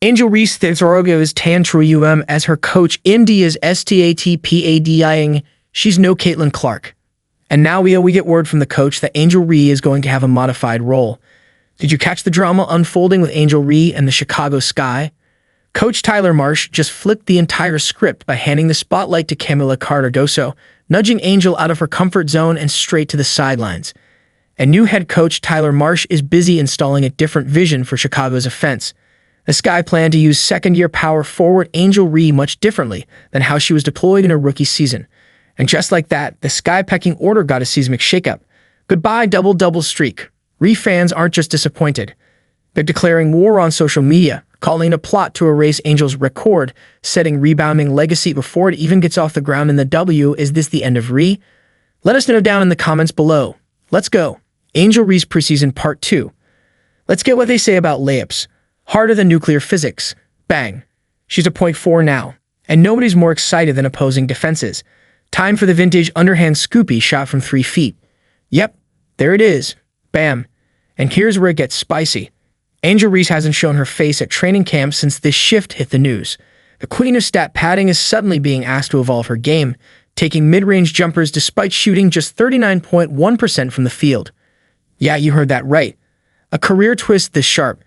Angel Reese Thesorogo's TANTRUM as her coach. India's STATPADing. She's no Caitlin Clark. And now we get word from the coach that Angel Reese is going to have a modified role. Did you catch the drama unfolding with Angel Reese and the Chicago Sky? Coach Tyler Marsh just flipped the entire script by handing the spotlight to Kamilla Cardoso, nudging Angel out of her comfort zone and straight to the sidelines. And new head coach Tyler Marsh is busy installing a different vision for Chicago's offense. The Sky planned to use second-year power forward Angel Reese much differently than how she was deployed in her rookie season. And just like that, the Sky pecking order got a seismic shakeup. Goodbye double-double streak. Reese fans aren't just disappointed. They're declaring war on social media, calling it a plot to erase Angel's record-setting rebounding legacy before it even gets off the ground in the W. Is this the end of Reese? Let us know down in the comments below. Let's go. Angel Reese preseason part 2. Let's get what they say about layups. Harder than nuclear physics. Bang. She's a .4 now. And nobody's more excited than opposing defenses. Time for the vintage underhand scoopy shot from 3 feet. Yep, there it is. Bam. And here's where it gets spicy. Angel Reese hasn't shown her face at training camp since this shift hit the news. The queen of stat padding is suddenly being asked to evolve her game, taking mid-range jumpers despite shooting just 39.1% from the field. Yeah, you heard that right. A career twist this sharp.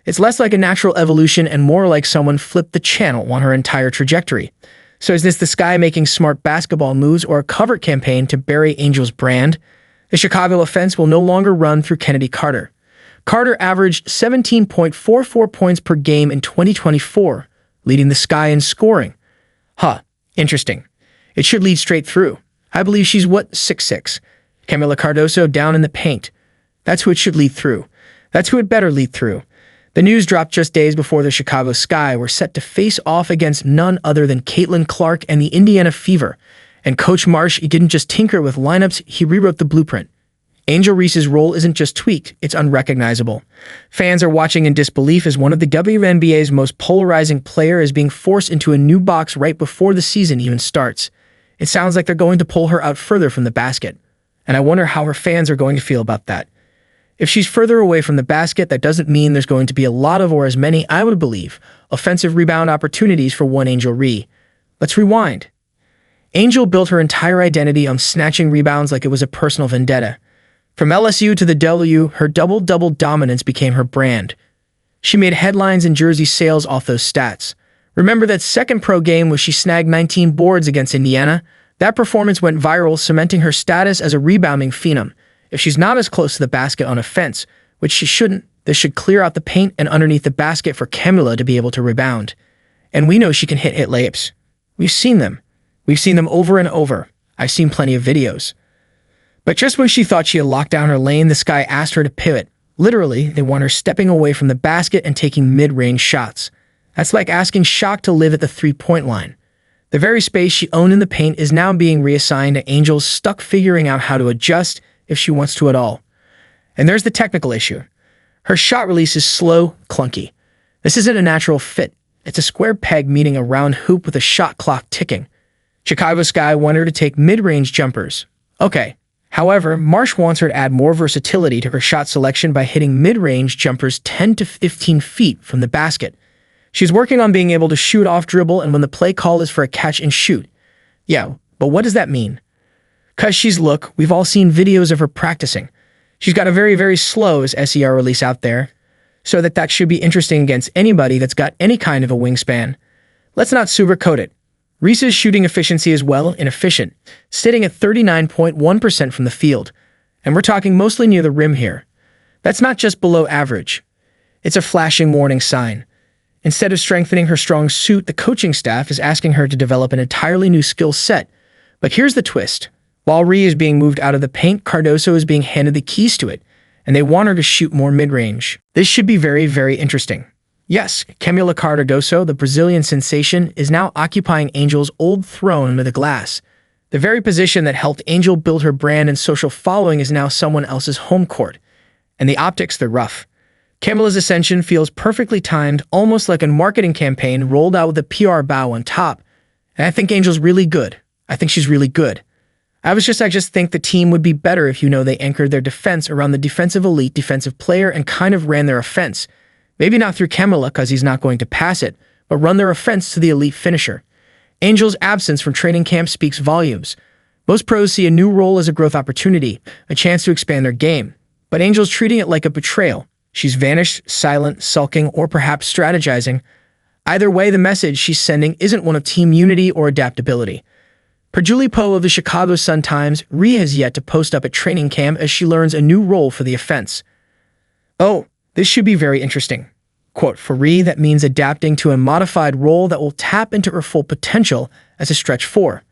It's less like a natural evolution and more like someone flipped the channel on her entire trajectory. So is this the Sky making smart basketball moves or a covert campaign to bury Angel's brand? The Chicago offense will no longer run through Kennedy Carter. Carter averaged 17.44 points per game in 2024, leading the Sky in scoring. Interesting. It should lead straight through. I believe she's 6'6". Kamilla Cardoso down in the paint. That's who it should lead through. That's who it better lead through. The news dropped just days before the Chicago Sky were set to face off against none other than Caitlin Clark and the Indiana Fever. And Coach Marsh didn't just tinker with lineups, he rewrote the blueprint. Angel Reese's role isn't just tweaked, it's unrecognizable. Fans are watching in disbelief as one of the WNBA's most polarizing players is being forced into a new box right before the season even starts. It sounds like they're going to pull her out further from the basket. And I wonder how her fans are going to feel about that. If she's further away from the basket, that doesn't mean there's going to be a lot of, or as many, I would believe, offensive rebound opportunities for one Angel Reese. Let's rewind. Angel built her entire identity on snatching rebounds like it was a personal vendetta. From LSU to the W, her double-double dominance became her brand. She made headlines and jersey sales off those stats. Remember that second pro game where she snagged 19 boards against Indiana? That performance went viral, cementing her status as a rebounding phenom. If she's not as close to the basket on offense, which she shouldn't, this should clear out the paint and underneath the basket for Kamilla to be able to rebound. And we know she can hit layups. We've seen them. We've seen them over and over. I've seen plenty of videos. But just when she thought she had locked down her lane, the Sky asked her to pivot. Literally, they want her stepping away from the basket and taking mid-range shots. That's like asking Shaq to live at the three-point line. The very space she owned in the paint is now being reassigned to Angels, stuck figuring out how to adjust if she wants to at all. And there's the technical issue. Her shot release is slow, clunky. This isn't a natural fit. It's a square peg meeting a round hoop with a shot clock ticking. Chicago Sky want her to take mid-range jumpers. Okay. However, Marsh wants her to add more versatility to her shot selection by hitting mid-range jumpers 10 to 15 feet from the basket. She's working on being able to shoot off dribble and when the play call is for a catch and shoot. Yeah, but what does that mean? Look, we've all seen videos of her practicing. She's got a very, very slow SER release out there, so that should be interesting against anybody that's got any kind of a wingspan. Let's not sugarcoat it. Reese's shooting efficiency is inefficient, sitting at 39.1% from the field. And we're talking mostly near the rim here. That's not just below average. It's a flashing warning sign. Instead of strengthening her strong suit, the coaching staff is asking her to develop an entirely new skill set. But here's the twist. While Reese is being moved out of the paint, Cardoso is being handed the keys to it, and they want her to shoot more mid-range. This should be very, very interesting. Yes, Kamilla Cardoso, the Brazilian sensation, is now occupying Angel's old throne with a glass. The very position that helped Angel build her brand and social following is now someone else's home court. And the optics, they're rough. Kamilla's ascension feels perfectly timed, almost like a marketing campaign rolled out with a PR bow on top. And I think Angel's really good. I think she's really good. I just think the team would be better if they anchored their defense around the defensive elite defensive player and kind of ran their offense. Maybe not through Camila because he's not going to pass it, but run their offense to the elite finisher. Angel's absence from training camp speaks volumes. Most pros see a new role as a growth opportunity, a chance to expand their game. But Angel's treating it like a betrayal. She's vanished, silent, sulking, or perhaps strategizing. Either way, the message she's sending isn't one of team unity or adaptability. Per Julie Poe of the Chicago Sun-Times, Rhea has yet to post up at training camp as she learns a new role for the offense. "Oh, this should be very interesting." Quote, "For Rhea, that means adapting to a modified role that will tap into her full potential as a stretch four.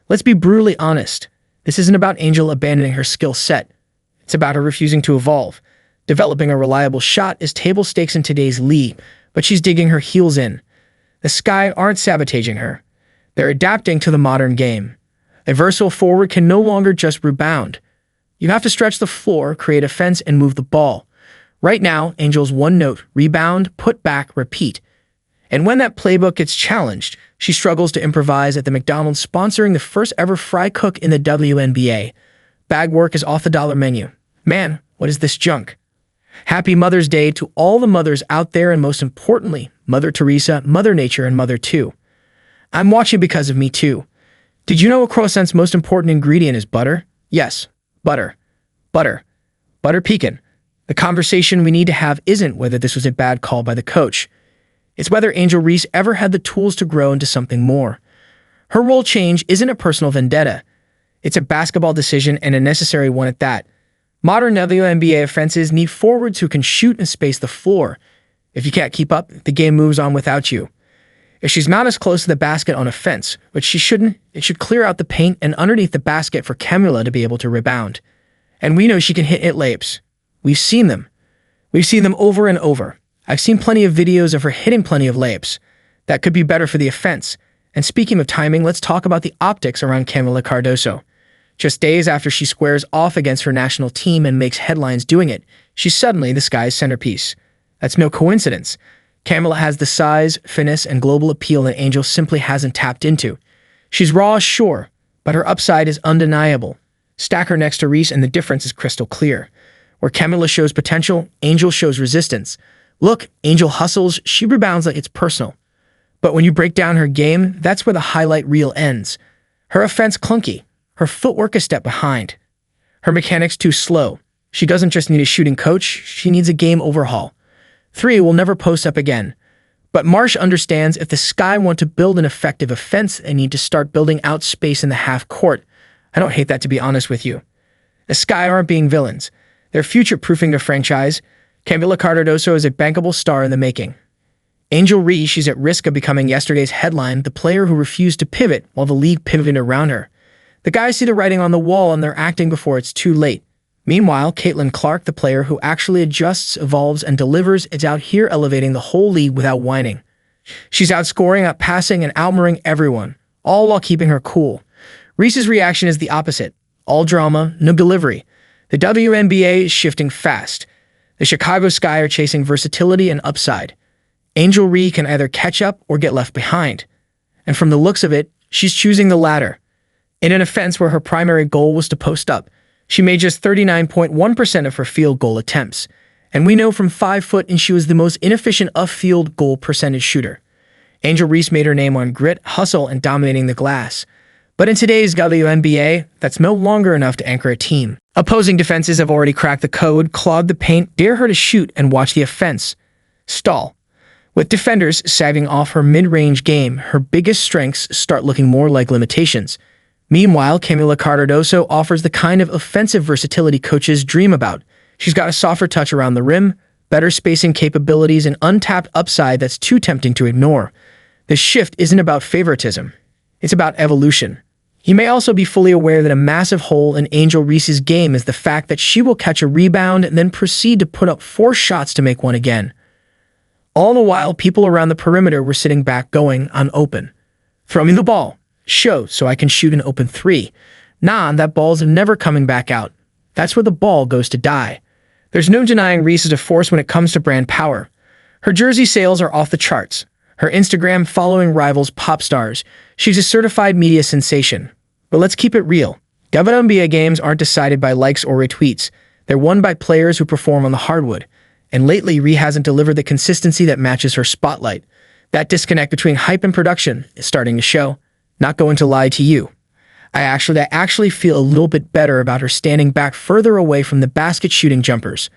Let's be brutally honest. This isn't about Angel abandoning her skill set. It's about her refusing to evolve. Developing a reliable shot is table stakes in today's league, but she's digging her heels in. The Sky aren't sabotaging her. They're adapting to the modern game. A versatile forward can no longer just rebound. You have to stretch the floor, create offense, and move the ball. Right now, Angel's one note: rebound, put back, repeat. And when that playbook gets challenged, she struggles to improvise at the McDonald's sponsoring the first ever fry cook in the WNBA. Bag work is off the dollar menu. Man, what is this junk? Happy Mother's Day to all the mothers out there, and most importantly, Mother Teresa, Mother Nature, and Mother 2. I'm watching because of me too. Did you know a croissant's most important ingredient is butter? Yes, butter. Butter. Butter pecan. The conversation we need to have isn't whether this was a bad call by the coach. It's whether Angel Reese ever had the tools to grow into something more. Her role change isn't a personal vendetta. It's a basketball decision, and a necessary one at that. Modern WNBA offenses need forwards who can shoot and space the floor. If you can't keep up, the game moves on without you. If she's not as close to the basket on offense, which she shouldn't, it should clear out the paint and underneath the basket for Camila to be able to rebound. And we know she can hit layups. We've seen them. We've seen them over and over. I've seen plenty of videos of her hitting plenty of layups. That could be better for the offense. And speaking of timing, let's talk about the optics around Camila Cardoso. Just days after she squares off against her national team and makes headlines doing it, she's suddenly the Sky's centerpiece. That's no coincidence. Camila has the size, finesse, and global appeal that Angel simply hasn't tapped into. She's raw, sure, but her upside is undeniable. Stack her next to Reese and the difference is crystal clear. Where Camila shows potential, Angel shows resistance. Look, Angel hustles, she rebounds like it's personal. But when you break down her game, that's where the highlight reel ends. Her offense clunky. Her footwork a step behind. Her mechanics too slow. She doesn't just need a shooting coach, she needs a game overhaul. 3 will never post up again. But Marsh understands if the Sky want to build an effective offense, they need to start building out space in the half court. I don't hate that, to be honest with you. The Sky aren't being villains. They're future-proofing their franchise. Camila Cardoso is a bankable star in the making. Angel Reese, she's at risk of becoming yesterday's headline, the player who refused to pivot while the league pivoted around her. The guys see the writing on the wall and they're acting before it's too late. Meanwhile, Caitlin Clark, the player who actually adjusts, evolves, and delivers, is out here elevating the whole league without whining. She's outscoring, outpassing, and outmarring everyone, all while keeping her cool. Reese's reaction is the opposite. All drama, no delivery. The WNBA is shifting fast. The Chicago Sky are chasing versatility and upside. Angel Reese can either catch up or get left behind. And from the looks of it, she's choosing the latter. In an offense where her primary goal was to post up, she made just 39.1% of her field goal attempts. And we know from 5 foot and she was the most inefficient off-field goal percentage shooter. Angel Reese made her name on grit, hustle, and dominating the glass. But in today's WNBA, that's no longer enough to anchor a team. Opposing defenses have already cracked the code, clawed the paint, dare her to shoot, and watch the offense stall. With defenders sagging off her mid-range game, her biggest strengths start looking more like limitations. Meanwhile, Camila Cardoso offers the kind of offensive versatility coaches dream about. She's got a softer touch around the rim, better spacing capabilities, and untapped upside that's too tempting to ignore. The shift isn't about favoritism. It's about evolution. You may also be fully aware that a massive hole in Angel Reese's game is the fact that she will catch a rebound and then proceed to put up 4 shots to make one again. All the while, people around the perimeter were sitting back going, "I'm open. Throw me the ball. Show so I can shoot an open 3. Nah, that ball's never coming back out. That's where the ball goes to die." There's no denying Reese is a force when it comes to brand power. Her jersey sales are off the charts. Her Instagram following rivals pop stars. She's a certified media sensation. But let's keep it real. WNBA games aren't decided by likes or retweets. They're won by players who perform on the hardwood. And lately, Ree hasn't delivered the consistency that matches her spotlight. That disconnect between hype and production is starting to show. Not going to lie to you. I actually feel a little bit better about her standing back further away from the basket shooting jumpers.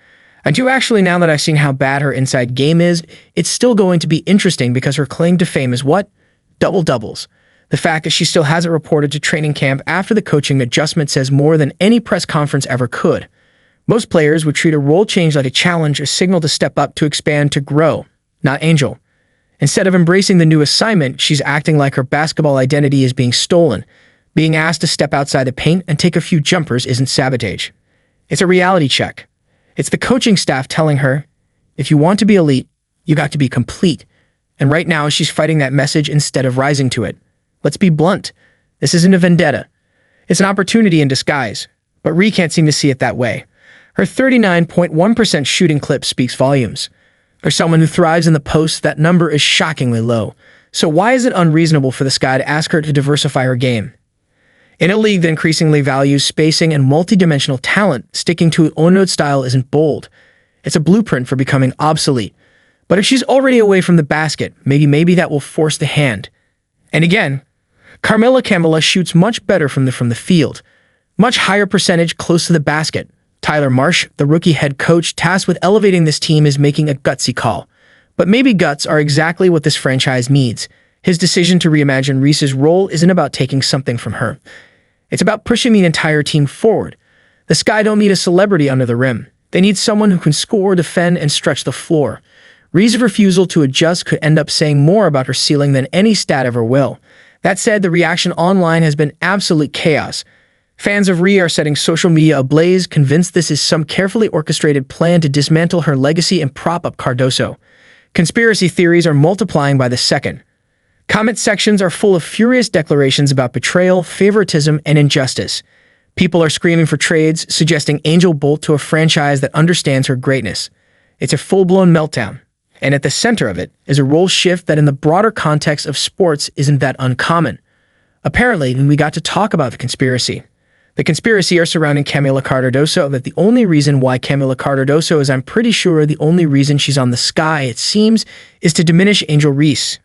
I do actually, now that I've seen how bad her inside game is, it's still going to be interesting because her claim to fame is what? Double-doubles. The fact that she still hasn't reported to training camp after the coaching adjustment says more than any press conference ever could. Most players would treat a role change like a challenge, a signal to step up, to expand, to grow. Not Angel. Instead of embracing the new assignment, she's acting like her basketball identity is being stolen. Being asked to step outside the paint and take a few jumpers isn't sabotage. It's a reality check. It's the coaching staff telling her, if you want to be elite, you got to be complete. And right now, she's fighting that message instead of rising to it. Let's be blunt. This isn't a vendetta. It's an opportunity in disguise. But Ree can't seem to see it that way. Her 39.1% shooting clip speaks volumes. For someone who thrives in the post, that number is shockingly low. So why is it unreasonable for the Sky to ask her to diversify her game? In a league that increasingly values spacing and multidimensional talent, sticking to Ono's style isn't bold. It's a blueprint for becoming obsolete. But if she's already away from the basket, maybe that will force the hand. And again, Camila shoots much better from the field. Much higher percentage close to the basket. Tyler Marsh, the rookie head coach tasked with elevating this team, is making a gutsy call. But maybe guts are exactly what this franchise needs. His decision to reimagine Reese's role isn't about taking something from her. It's about pushing the entire team forward. The Sky don't need a celebrity under the rim. They need someone who can score, defend, and stretch the floor. Reese's refusal to adjust could end up saying more about her ceiling than any stat ever will. That said, the reaction online has been absolute chaos. Fans of Ree are setting social media ablaze, convinced this is some carefully orchestrated plan to dismantle her legacy and prop up Cardoso. Conspiracy theories are multiplying by the second. Comment sections are full of furious declarations about betrayal, favoritism, and injustice. People are screaming for trades, suggesting Angel bolt to a franchise that understands her greatness. It's a full-blown meltdown. And at the center of it is a role shift that in the broader context of sports isn't that uncommon. Apparently, we got to talk about the conspiracy. The conspiracy are surrounding Camila Cardoso, that the only reason why Camila Cardoso is, I'm pretty sure, the only reason she's on the Sky, it seems, is to diminish Angel Reese.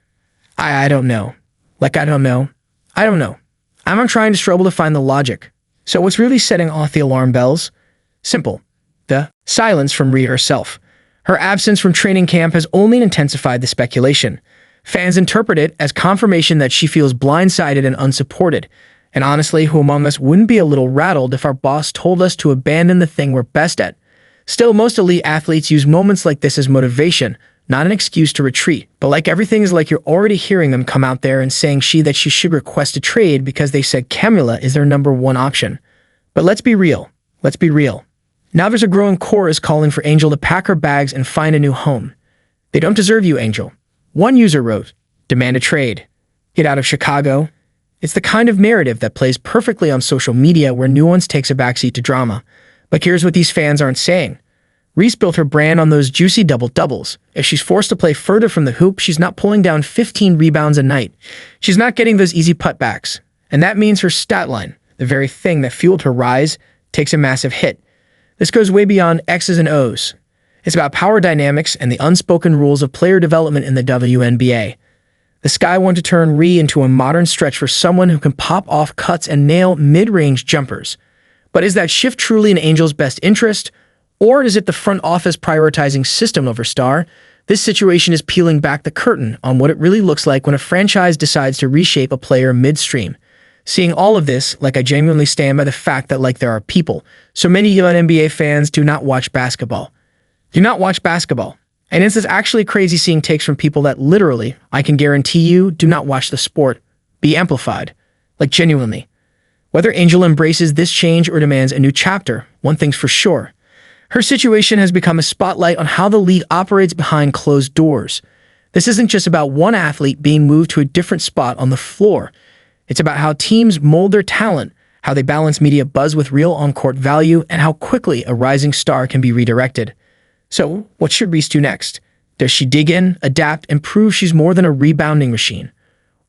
I don't know. I don't know. I'm trying to struggle to find the logic. So what's really setting off the alarm bells? Simple. The silence from Ree herself. Her absence from training camp has only intensified the speculation. Fans interpret it as confirmation that she feels blindsided and unsupported. And honestly, who among us wouldn't be a little rattled if our boss told us to abandon the thing we're best at? Still, most elite athletes use moments like this as motivation, not an excuse to retreat. But like everything is like you're already hearing them come out there and saying that she should request a trade because they said Camila is their number one option. But let's be real. Now there's a growing chorus calling for Angel to pack her bags and find a new home. They don't deserve you, Angel. One user wrote, demand a trade. Get out of Chicago. It's the kind of narrative that plays perfectly on social media where nuance takes a backseat to drama. But here's what these fans aren't saying. Reese built her brand on those juicy double-doubles. If she's forced to play further from the hoop, she's not pulling down 15 rebounds a night. She's not getting those easy putbacks. And that means her stat line, the very thing that fueled her rise, takes a massive hit. This goes way beyond X's and O's. It's about power dynamics and the unspoken rules of player development in the WNBA. The Sky want to turn Ree into a modern stretch for someone who can pop off cuts and nail mid-range jumpers. But is that shift truly in Angel's best interest? Or is it the front office prioritizing system over star? This situation is peeling back the curtain on what it really looks like when a franchise decides to reshape a player midstream. Seeing all of this, I genuinely stand by the fact that there are people. So many WNBA fans do not watch basketball. And it's actually crazy seeing takes from people that literally, I can guarantee you, do not watch the sport, be amplified. Genuinely. Whether Angel embraces this change or demands a new chapter, one thing's for sure. Her situation has become a spotlight on how the league operates behind closed doors. This isn't just about one athlete being moved to a different spot on the floor. It's about how teams mold their talent, how they balance media buzz with real on-court value, and how quickly a rising star can be redirected. So, what should Reese do next? Does she dig in, adapt, and prove she's more than a rebounding machine?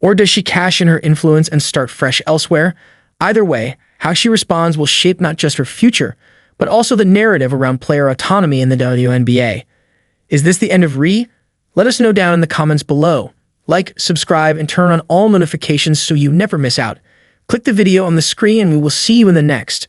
Or does she cash in her influence and start fresh elsewhere? Either way, how she responds will shape not just her future, but also the narrative around player autonomy in the WNBA. Is this the end of Ree? Let us know down in the comments below. Like, subscribe, and turn on all notifications so you never miss out. Click the video on the screen and we will see you in the next.